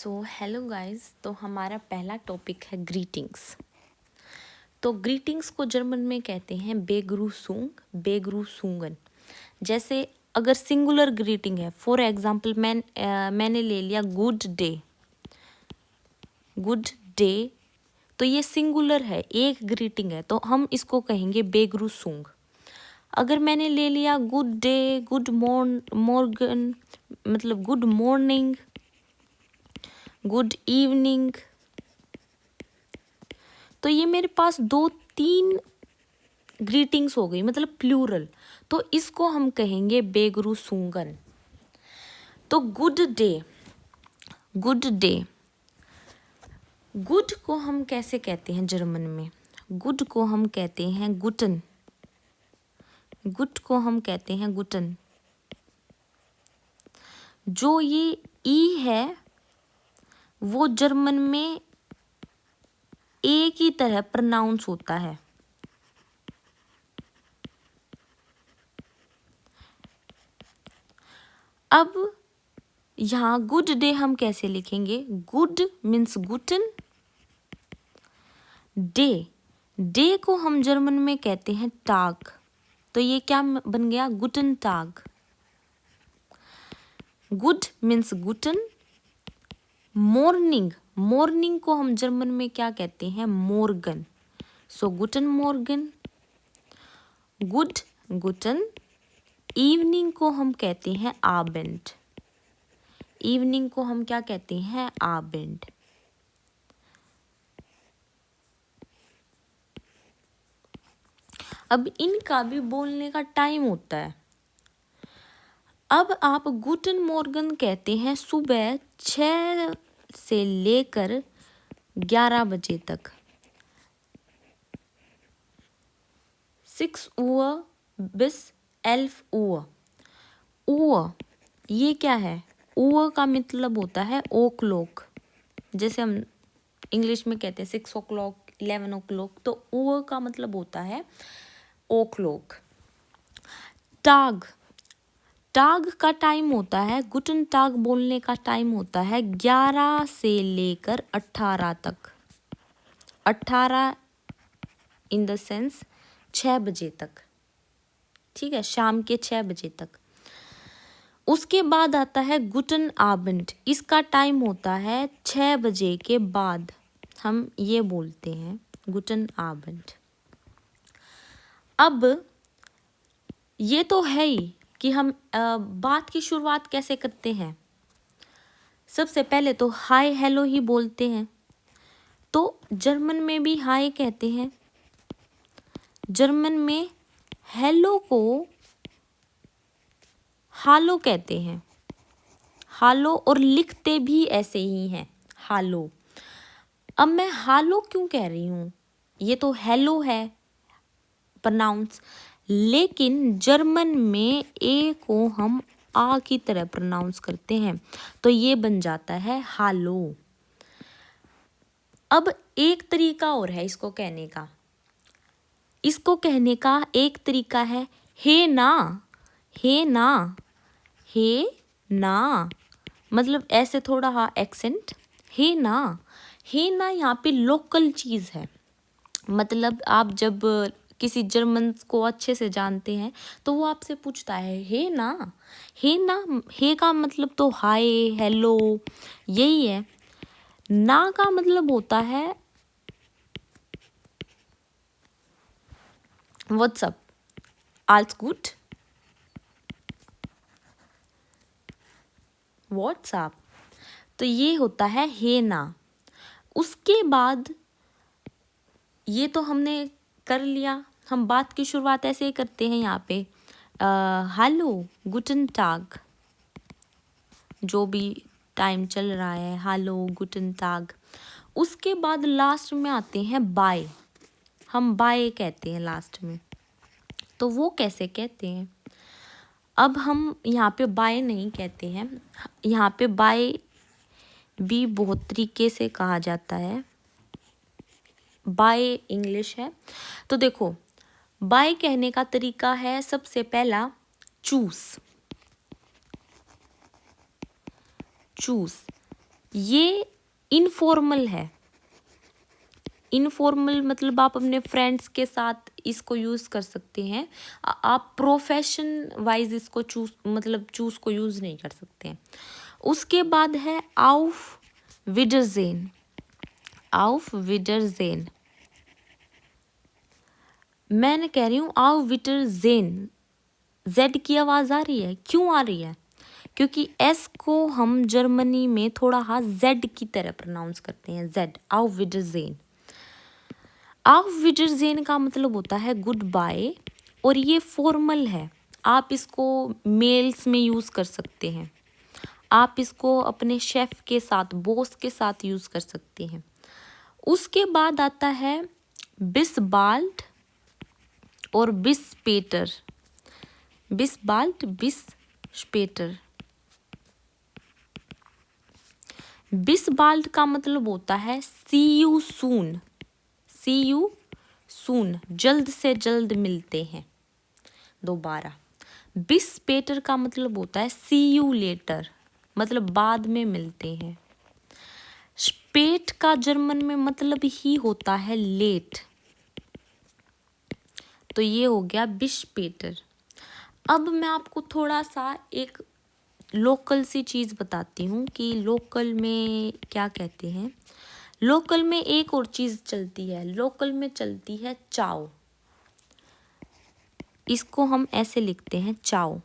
So hello guys, तो हमारा पहला टॉपिक है ग्रीटिंग्स। तो ग्रीटिंग्स को जर्मन में कहते हैं बेग्रूसुंग, बेग्रूसुंगन। जैसे अगर सिंगुलर ग्रीटिंग है, फॉर एग्जांपल मैंने ले लिया गुड डे, गुड डे, तो ये सिंगुलर है, एक ग्रीटिंग है, तो हम इसको कहेंगे बेग्रूसुंग। अगर मैंने ले लिया गुड डे, गुड मॉर्गन, मतलब गुड मॉर्निंग, गुड इवनिंग, तो ये मेरे पास 2-3 ग्रीटिंग्स हो गई, मतलब प्लूरल, तो इसको हम कहेंगे बेग्रूसुंगन। तो good day, good day, good को हम कैसे कहते हैं जर्मन में? गुड को हम कहते हैं गुटन, गुड को हम कहते हैं गुटन। जो ये ई है वो जर्मन में एक ही तरह प्रोनाउंस होता है। अब यहाँ गुड डे हम कैसे लिखेंगे? गुड मीन्स गुटन, डे, डे को हम जर्मन में कहते हैं टाग, तो ये क्या बन गया? गुटन टाग। गुड मीन्स गुटन, मॉर्निंग, मॉर्निंग को हम जर्मन में क्या कहते हैं? मॉर्गन। सो गुटन मॉर्गन, गुड गुटन। इवनिंग को हम कहते हैं आबेंड, इवनिंग को हम क्या कहते हैं? आबेंड। अब इनका भी बोलने का टाइम होता है। अब आप गुटन मॉर्गन कहते हैं सुबह 6 से लेकर 11 बजे तक। 6 Uhr bis 11 Uhr। Uhr ये क्या है? Uhr का मतलब होता है ओ क्लॉक, जैसे हम इंग्लिश में कहते हैं 6 o'clock, 11 o'clock, तो Uhr का मतलब होता है ओ क्लॉक। टाग, टाग का टाइम होता है, गुटन टाग बोलने का टाइम होता है 11 से लेकर 18 तक। 18 इन द सेंस 6 बजे तक, ठीक है, शाम के 6 बजे तक। उसके बाद आता है गुटन आबेंड, इसका टाइम होता है 6 बजे के बाद, हम ये बोलते हैं गुटन आबेंड। अब ये तो है ही कि हम बात की शुरुआत कैसे करते हैं। सबसे पहले तो हाय हेलो ही बोलते हैं, तो जर्मन में भी हाय कहते हैं। जर्मन में हेलो को हालो कहते हैं, हालो, और लिखते भी ऐसे ही हैं, हालो। अब मैं हालो क्यों कह रही हूँ? ये तो हेलो है प्रोनाउंस, लेकिन जर्मन में ए को हम आ की तरह प्रोनाउंस करते हैं, तो ये बन जाता है हालो। अब एक तरीका और है इसको कहने का, इसको कहने का एक तरीका है हे ना, हे ना, हे ना, मतलब ऐसे थोड़ा हाँ एक्सेंट, हे ना। हे ना यहाँ पे लोकल चीज़ है, मतलब आप जब किसी जर्मन को अच्छे से जानते हैं तो वो आपसे पूछता है हे ना, हे ना, हे का मतलब तो हाय हेलो यही है। ना का मतलब होता है व्हाट्सअप, आल्स गुड, व्हाट्सअप, तो ये होता है हे ना। उसके बाद ये तो हमने कर लिया, हम बात की शुरुआत ऐसे ही करते हैं यहाँ पे, हेलो गुटन टाग, जो भी टाइम चल रहा है, हेलो गुटन टाग। उसके बाद लास्ट में आते हैं बाय, हम बाय कहते हैं लास्ट में, तो वो कैसे कहते हैं? अब हम यहाँ पे बाय नहीं कहते हैं, यहाँ पे बाय भी बहुत तरीके से कहा जाता है, बाय इंग्लिश है। तो देखो बाय कहने का तरीका है, सबसे पहला चूस, चूस, ये इनफॉर्मल है। इनफॉर्मल मतलब आप अपने फ्रेंड्स के साथ इसको यूज़ कर सकते हैं। आप प्रोफेशन वाइज इसको चूज़ को यूज़ नहीं कर सकते हैं। उसके बाद है auf Wiedersehen। auf Wiedersehen, मैंने कह रही हूँ auf Wiedersehen, जेड की आवाज़ आ रही है। क्यों आ रही है? क्योंकि एस को हम जर्मनी में थोड़ा हाँ जेड की तरह प्रोनाउंस करते हैं, Z. auf Wiedersehen। auf Wiedersehen का मतलब होता है गुड बाय, और ये फॉर्मल है। आप इसको मेल्स में यूज़ कर सकते हैं, आप इसको अपने शेफ के साथ, बॉस के साथ यूज़ कर सकते हैं। उसके बाद आता है बिस बाल्ड और बिस स्पेटर। बिस बाल्ड, बिस स्पेटर। बिस बाल्ड का मतलब होता है सी you soon. C you soon, जल्द से जल्द मिलते हैं दोबारा। बिस स्पेटर का मतलब होता है सी यू लेटर, मतलब बाद में मिलते हैं। स्पेट का जर्मन में मतलब ही होता है लेट, तो ये हो गया बिस स्पेटर। अब मैं आपको थोड़ा सा एक लोकल सी चीज़ बताती हूँ कि लोकल में क्या कहते हैं। लोकल में एक और चीज़ चलती है, लोकल में चलती है चाओ। इसको हम ऐसे लिखते हैं चाओ।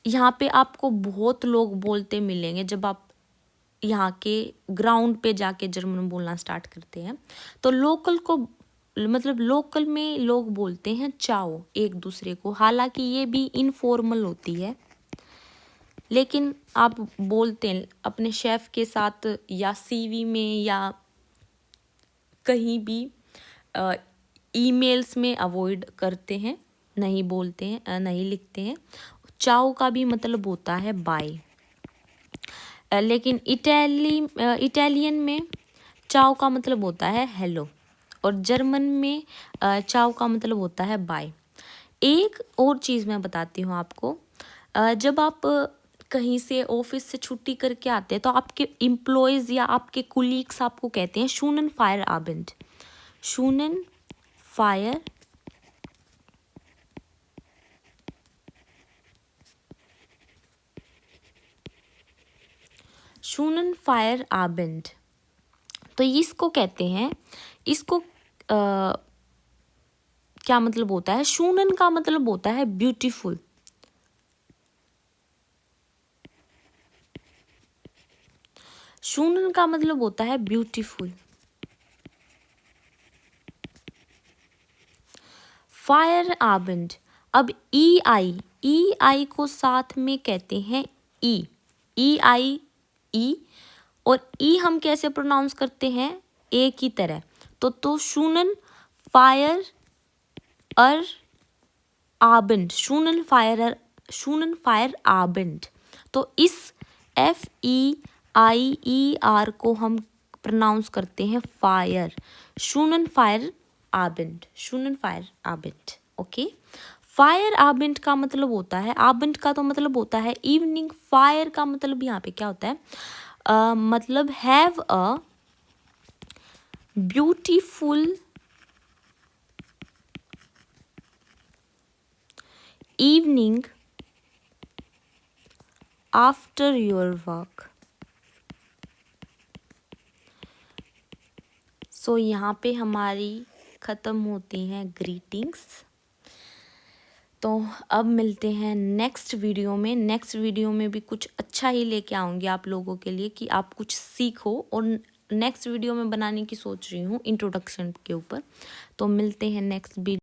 यहाँ पे आपको बहुत लोग बोलते मिलेंगे जब आप यहाँ के ग्राउंड पे जाके जर्मन बोलना स्टार्ट करते हैं, तो लोकल को मतलब लोकल में लोग बोलते हैं चाओ एक दूसरे को। हालांकि ये भी इनफॉर्मल होती है, लेकिन आप बोलते हैं अपने शेफ के साथ या सीवी में या कहीं भी ईमेल्स में अवॉइड करते हैं, नहीं बोलते हैं, नहीं लिखते हैं। चाओ का भी मतलब होता है बाय। लेकिन इटालियन में चाओ का मतलब होता है हेलो, और जर्मन में चाओ का मतलब होता है बाय। एक और चीज़ मैं बताती हूँ आपको। जब आप कहीं से ऑफिस से छुट्टी करके आते हैं तो आपके एम्प्लॉयज़ या आपके कुलीग्स आपको कहते हैं शूनन फायर आबेंड। शूनन फायर शूनन फायर आबेंड, तो इसको कहते हैं, इसको क्या मतलब होता है? शूनन का मतलब होता है ब्यूटीफुल। शूनन का मतलब होता है ब्यूटीफुल। फायर आबेंड, अब ई आई को साथ में कहते हैं ई आई ई, और ई हम कैसे प्रोनाउंस करते हैं? ए की तरह। तो शूनन फायर अर आबेंड, शूनन फायर आबेंड। तो इस FEIER को हम प्रोनाउंस करते हैं फायर। शूनन फायर आबेंड, शूनन फायर आबेंड। ओके, फायर आबेंड का मतलब होता है, आबेंड का तो मतलब होता है इवनिंग। फायर का मतलब यहाँ पे क्या होता है? मतलब have a beautiful evening after your work. So यहाँ पे हमारी ख़त्म होती हैं ग्रीटिंग्स। तो अब मिलते हैं नेक्स्ट वीडियो में। नेक्स्ट वीडियो में भी कुछ अच्छा ही लेके आऊँगी आप लोगों के लिए कि आप कुछ सीखो। और नेक्स्ट वीडियो में बनाने की सोच रही हूँ इंट्रोडक्शन के ऊपर। तो मिलते हैं नेक्स्ट वीडियो।